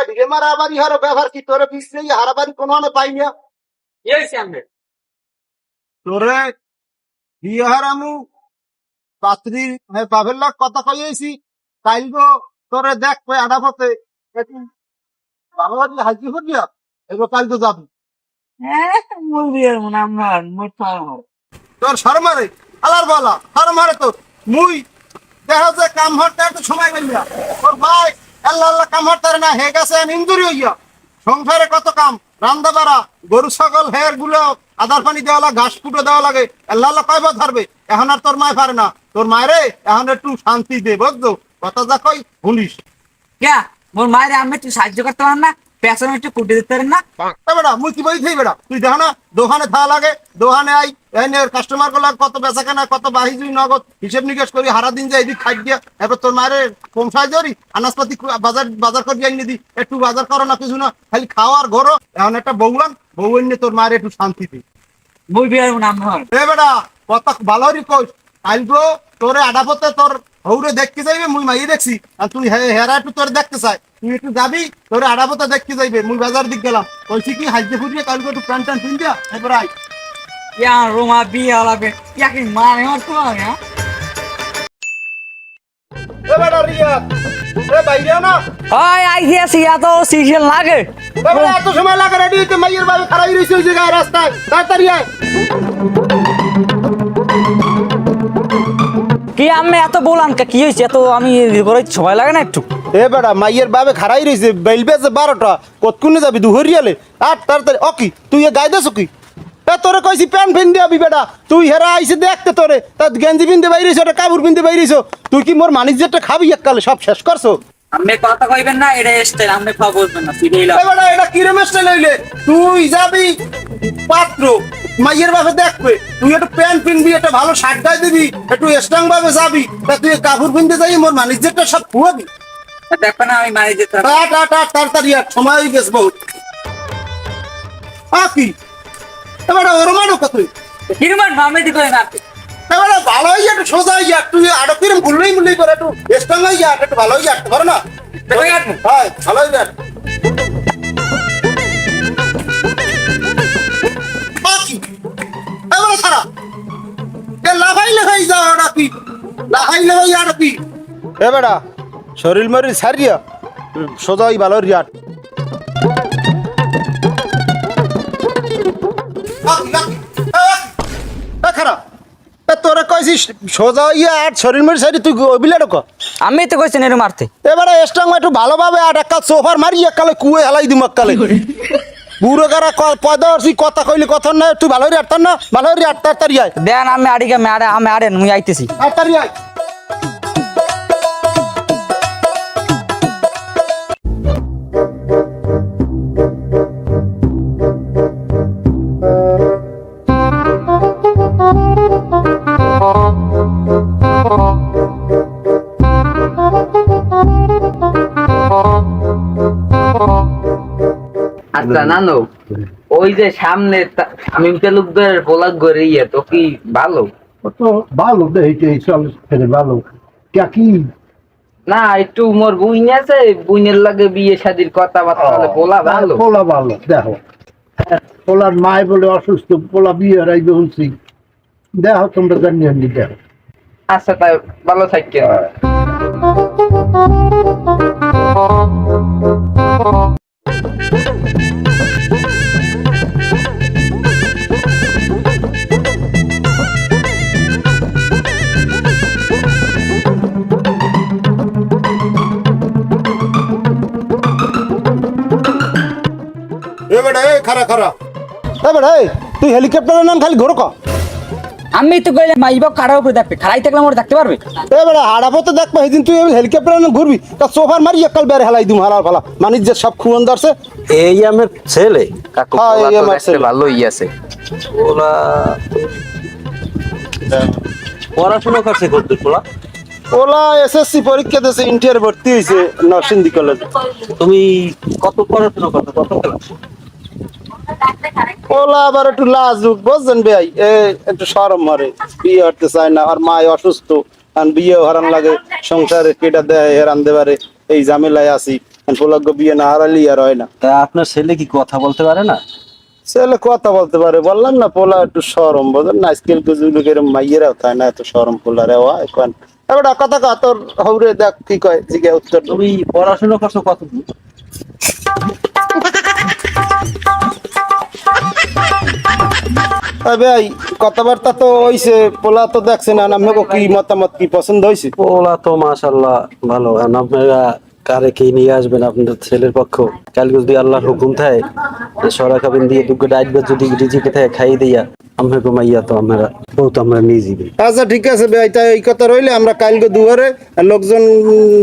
ঢিলে মারাবারি হারো ব্যবহার কি তোরে পিছনে হারাবারি কোনো মানে পাই না তোরে বিয়ে হারামু পাত্রী বাপের লোক কথা কইয়েছি কাইলগো তোরে দেখবে আডাপতে বাবা বাড়ি হাজি হইয়া এবার কাল তো যাবি তোর শর্মারে আলার বলা শর্মারে তোর মুই দেখা যে কাম হরতে একটু সময় গেলিয়া তোর ভাই আল্লাহ আল্লাহ কাম হরতে না হে গেছে ইঞ্জুরি হইয়া সংসারে কত কাম রান্দা বাড়া গরু ছাগল হের গুলো আদার পানি দেওয়া লাগে ঘাস ফুটো দেওয়া লাগে আল্লাহ আল্লাহ কয়বার ধরবে এখন আর তোর মায় পারে না তোর মায়েরে এখন একটু শান্তি দে বুঝছো কথা যা কই শুনিস ক্যা মোর মায়ের আমি একটু সাহায্য করতে পারেন না পেছনে একটু কুটে দিতে পারেন না বেড়া মুই কি বই থাই বেড়া তুই দেখ না দোকানে থা লাগে দোকানে আই এনে কাস্টমার গুলো কত বেচা কেনা কত বাহিজুই নগদ হিসেব নিকেশ করি হারা দিন যাই এদিক খাই দিয়া এবার তোর মায়ের পৌঁছায় ধরি আনাজপাতি বাজার করে আইনি দি একটু বাজার করো না কিছু না খালি খাওয়ার ঘরো এখন একটা বউলান বউ এনে তোর মায়ের একটু শান্তি দি বই বিয়ার নাম হয় বেড়া কথা ভালোই কইস আইলগো তোরে আডাপতে তোর হৌরে দেখতে যাইবে মুই মাই দেখছি আর তুই হেরা একটু তোর দেখতে চাই তুই একটু যাবি তোরে আডাপতে দেখতে যাইবে মুই বাজার দিক গেলাম কইছি কি হাইজে ফুটিয়ে কালকে একটু প্যান্ট ট্যান্ট পিন দিয়া এবার আই ইয়া রোমা বিয়া লাগবে ইয়া কি মানে আমার তো হ্যাঁ এ বেটা রিয়া এ বাইরে না ওই আইছি আসি এত সিজন লাগে এ বেটা এত সময় লাগে রেডি হইতে মাইয়ের বাবা খারাপ হইছে ওই জায়গায় রাস্তায় তাড়াতাড়ি আয় কি আমি এত বললাম কি হয়েছে এত আমি সময় লাগে না একটু এ বেটা মাইয়ের বাবে খারাই রইছে বেলবে যে 12টা কতক্ষণে যাবি দুহরিয়ালে আর তাড়াতাড়ি অকি তুই এ গাই দেছ কি এ তোরে কইছি প্যান্ট পিন দিবি বেটা তুই হেরা আইছে দেখতে তোরে তা গেঞ্জি পিনতে বাইরেছ ওটা কাপড় পিনতে বাইরেছ তুই কি মোর মানিজ্যটা খাবি এককালে সব শেষ করছো আমি কথা কইবেন না এটা স্টাইল আমি খাওয়া বলবেন না সিরিয়াল এ বেটা এটা কি রে স্টাইল হইলে তুই যাবি পাত্র মাইয়ের বাপে দেখবে তুই একটু প্যান্ট পিনবি একটা ভালো শার্ট গায়ে দিবি একটু স্ট্রং ভাবে যাবি তা তুই কাপড় পিনতে যাই মোর মানিজ্যটা সব খুয়াবি দেখো না আমি মারি যেতে তাড়াতাড়ি আর সময় হয়ে গেছে বহুত কি এবার ওরমানো কত কিরমান মামে দিবে না এবার ভালো হয়ে একটু সোজা হয়ে যা তুই আরো কিরম গুল্লই করে একটু স্ট্রং হয়ে যা একটু ভালো হয়ে যা ধরো না হ্যাঁ ভালো হয়ে যা এবার সারা লাফাইলে হয়ে যাও ওটা কি লাফাইলে হয়ে আর কি এ বেটা শরীর মরি সারিয়া সোজাই ভালো রিয়াট খারাপ তোরা কইছিস সোজা ইয়া আর শরীর মরি সারি তুই বিলে ঢোক আমি তো কইছি নেরু মারতে এবারে স্ট্রং একটু ভালোভাবে আর একটা সোফার মারি এককালে কুয়ে হেলাই দিম এককালে বুড়ো কারা পয়দা কথা কইলে কথা না তুই ভালো রে আটতার না ভালো রে আটতার তারি আয় দেন আমি আড়িকে আমি আড়েন মুই আইতেছি তারি আয় আচ্ছা নানু ওই যে সামনে শামীম তালুকদারের পোলাক গড়ে ইয়ে তো কি ভালো ভালো দেখে চল ভালো কি না একটু মোর বুইন আছে বুইনের লাগে বিয়ে শাদির কথাবার্তা বলে পোলা ভালো পোলা ভালো দেখো পোলার মায় বলে অসুস্থ পোলা বিয়ে হারাইবে বলছি দেখো তোমরা জানিয়ে নি দেখো আচ্ছা তাই ভালো থাকবে তুই হেলিকপ্টারের নাম খালি ঘোরো আমি তো কইলে মাইবা কাড়ার উপরে দেখবে খাড়াই থাকলে মোর দেখতে পারবে এবারে হাড়াপো তো দেখবো সেদিন তুই হেলিকপ্টারের নাম ঘুরবি তা সোফার মারি একাল বের হেলাই দিম হারার ফালা মানিস যে সব খুন ধরছে এই আমার ছেলে কাকু হ্যাঁ, এই পোলা তো আমার দেখতে ছেলে। ভালোই আছে পোলা পড়াশোনা করছে কতদূর পোলা ওলা এসএসসি পরীক্ষা দিয়েছে ইন্টার ভর্তি হয়েছে নরসিংদী কলেজে তুমি কত পড়াশোনা করছো কত ক্লাস ওলা আবার একটু লাজুক বুঝছেন ভাই একটু শরম মারে বিয়ে হতে চায় না আর মায় অসুস্থ আর বিয়ে হারান লাগে সংসারে কেটা দেয় হেরান দেবারে এই ঝামেলায় আছি পোলাগ্য বিয়ে না হারালি আর হয় না। তা আপনার ছেলে কি কথা বলতে পারে না? ছেলে কথা বলতে পারে, বললাম না পোলা একটু সরম, বোঝেন না আজকাল যুগের মাইয়েরাও তাই না এত সরম পোলারে হয় এখন। এবার কথা কয় তোর হৌরে দেখ কি কয় জিজ্ঞে উত্তর দেবো। তুমি পড়াশোনা করছো কতদূর? ভাই কথাবার্তা তো হইছে, পোলা তো দেখছেন, আর আপনাকে কি মতামত, কি পছন্দ হয়েছে? পোলা তো মাশাআল্লাহ ভালো। আর আপনারা কারে কি নিয়ে আসবেন আপনাদের ছেলের পক্ষ? কালকে যদি আল্লাহর হুকুম থাকে সরা খাবেন দিয়ে দুটো ডাইটবে যদি রিজিকে থাকে খাই দিয়া আপনাকে মাইয়া তো আমরা বউ তো আমরা নিয়ে যাবেন। আচ্ছা ঠিক আছে ভাই, তাই এই কথা রইলে আমরা কালকে দুয়ারে লোকজন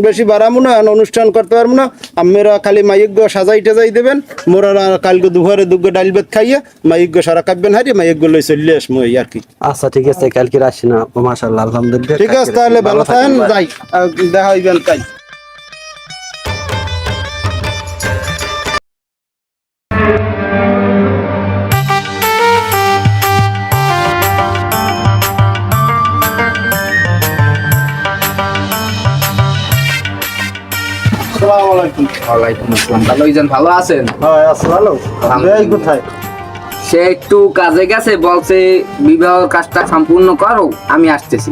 বেশি বাড়াবো না, অনুষ্ঠান করতে পারবো না। আপনারা খালি মাইক সাজাই টাজাই দেবেন, মোরা কালকে দুয়ারে দুগ্গ ডাইল বেত খাইয়ে মাইক সারা কাটবেন, হারিয়ে মাইক লই চলে আসবো এই আর কি। আচ্ছা ঠিক আছে, কালকে আসি না মাশাআল্লাহ আলহামদুলিল্লাহ। ঠিক আছে তাহলে ভালো থাকেন, যাই দেখা হইবেন তাই। আসসালামু আলাইকুম। ওয়ালাইকুম আসসালাম। ভালো হইছেন? ভালো আছেন? হ্যাঁ আছি ভালো। ভাই কোথায়? সে একটু কাজে গেছে, বলছে বিবাহের কাজটা সম্পূর্ণ করো, আমি আসতেছি।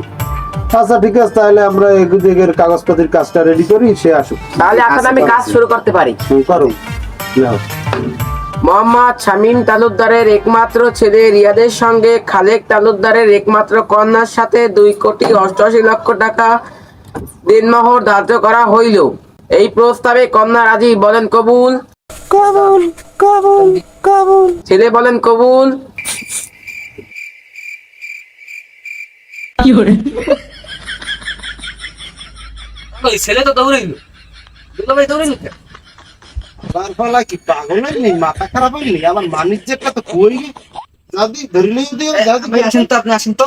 আচ্ছা ঠিক আছে, তাহলে আমরা এদিকের কাগজপত্রের কাজটা রেডি করি, সে আসুক। তাহলে এখন আমি কাজ শুরু করতে পারি। করো। নাও। মোহাম্মদ শামীম তালুকদারের একমাত্র ছেলে রিয়াদের সঙ্গে খালেক তালুকদারের একমাত্র কন্যার সাথে 2,88,00,000 টাকা দেনমোহর ধার্য করা হইল। এই প্রস্তাবে কন্যা রাজি, বলেন কবুল। কবুল কবুল কবুল। ছেলে বলেন কবুল। ছেলে তো দৌড়ে গেল, দুলাভাই দৌড়ে গেল। বারফলা কি পাগল হয়নি, মাথা খারাপ হয়নি? আমার বাণিজ্যটা তো কই যদি ধরিলেই দিও, যদি ভাই আসেন তো, আপনি আসেন তো।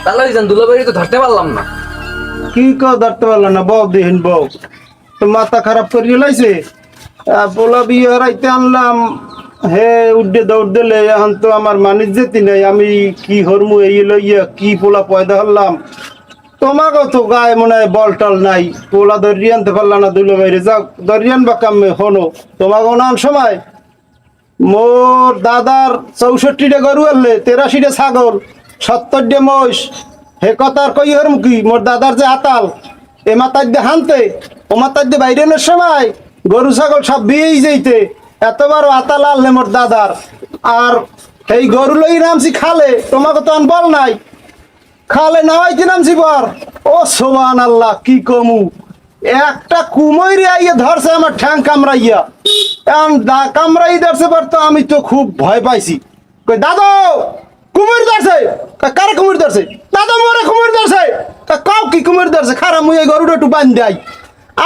ভালো হইছেন? দুলাভাই তো ধরতে পারলাম না। কি ধরতে পারলো না? বউ দিহিন বউ তো মাথা খারাপ করিয়ে লাইছে। পোলা বিয়ে হারাইতে আনলাম, হে উড্ডে দৌড় দিলে, এখন তো আমার বাণিজ্যতি নেই, আমি কি হরমু এই লইয়া কি পোলা পয়দা হলাম। তোমাকেও তো গায়ে মনে হয় বল টল নাই, পোলা ধরিয়ে আনতে পারলাম না। দুলো বাইরে যাও, ধরিয়ে আনবা কামে হনো। তোমাকে নান সময় মোর দাদার 64টা গরু আনলে, 83টা ছাগল, 70টা মহিষ, হে কথার কই হরম কি? মোর দাদার যে আতাল, এ মাতার দিয়ে হানতে, ও মাতার দিয়ে বাইরে আনার সময় গরু ছাগল সব বিয়েই যাইতে, এত বড় আতাল আনলে মোর দাদার। আর এই গরু লই নামছি খালে, তোমাকে তো আন বল নাই, খালে নামাইতে নামছি পর। ও সোবান আল্লাহ, কি কমু, একটা কুমইরে আইয়া ধরছে আমার ঠ্যাং কামড়াইয়া। এখন কামড়াই ধরছে পর তো আমি তো খুব ভয় পাইছি। কই দাদা কুমির ধরছে। কারে কুমির ধরছে? দাদা মোরে কুমির ধরছে। কাউ কি কুমির ধরছে? খারাপ মুই এই গরুটা একটু বান্ধ দেয়।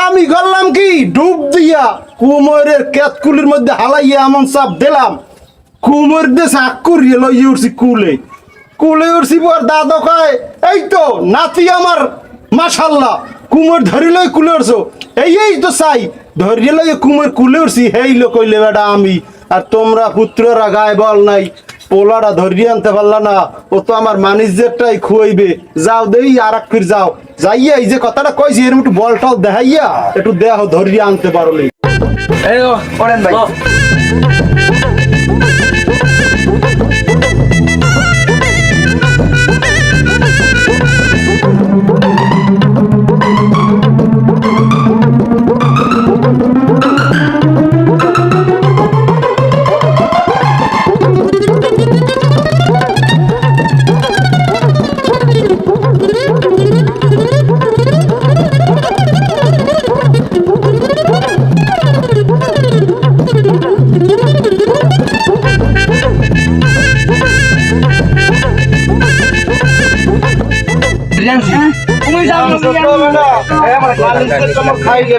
আমি গেলাম কি ডুব দিয়া কুমিরের কেতকুলির মধ্যে হালাইয়া এমন চাপ দিলাম, কুমির দিয়ে চাক করিয়ে লইয়ে উঠছি কুলে। কুলে উঠছি পর দাদা কয় এই তো নাতি আমার মাশাল্লাহ, কুমির ধরি লই কুলে উঠছো। এই তো চাই ধরিয়ে লই কুমির কুলে উঠছি। হেই লো কইলে বেটা আমি, আর তোমরা পুত্ররা গায়ে বল নাই, পোলাটা ধরিয়ে আনতে পারলা না, ও তো আমার বাণিজ্যেরটাই খুয়াইবে। যাও দেই আর এক ফির যাও, যাইয়া এই যে কথাটা কইছি এর একটু বল টল দেখাইয়া একটু দেহ ধরিয়ে আনতে পারলে। এই ও পড়েন ভাই। খাইলে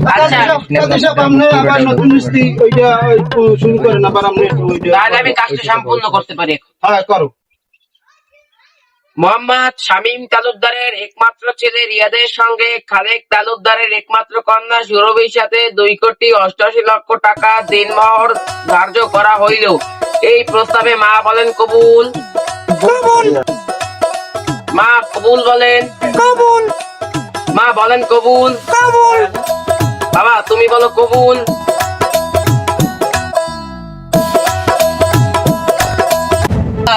কাজী সাহেব, আপনি আবার নতুন মিস্ত্রি ওইটা শুরু করেন, আবার আপনি একটু ওইটা। তাহলে আমি কাজটা সম্পূর্ণ করতে পারি এখন। হ্যাঁ, করো। মোহাম্মদ শামীম তালুকদারের একমাত্র ছেলে রিয়াদের সঙ্গে খালেক তালুকদারের একমাত্র কন্যা সুরভির সাথে 2,88,00,000 টাকা দিনমহর ধার্য করা হইল। এই প্রস্তাবে মা বলেন কবুল। মা কবুল বলেন। মা বলেন কবুল। বাবা তুমি বলো কবুল।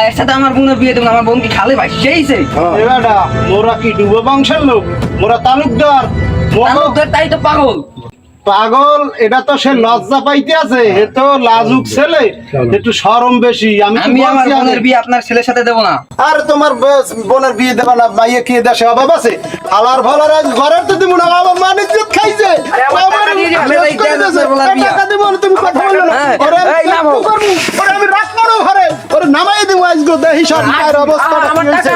এর সাথে আমার বোনের বিয়ে দেবো, আমার বোন কি খালে ভাই সেইছে এবারটা মোরা কি ডুবো বংশের লোক? মোরা তালুকদার। তালুকদার তাই তো পাগল। পাগল, এটা তো সে লজ্জা পাইতে আছে, এ তো লাজুক ছেলে, একটু শরম বেশি। আমি তো আমি আমার বলছি বোনের আগে। বিয়ে আপনার ছেলের সাথে দেবো না। আর তোমার বোনের বিয়ে দেবা না? মাইয়ে কি দেশে অভাব আছে? হালার ভালার আজ ঘরের তো দিব না, বাবা মানিজ্জত খাইছে। আমার টাকা দিয়ে দিও। আমি এই দেশের বলার বিয়া। টাকা দিব না, তুমি কথা বললো না। হ্যাঁ, ওরে আমি এই নামো। করবো, ওরে আমি রাখবো না ঘরে, ওরে নামাই দিব আজকে, দেখি সরকার অবস্থাটা কি হয়েছে।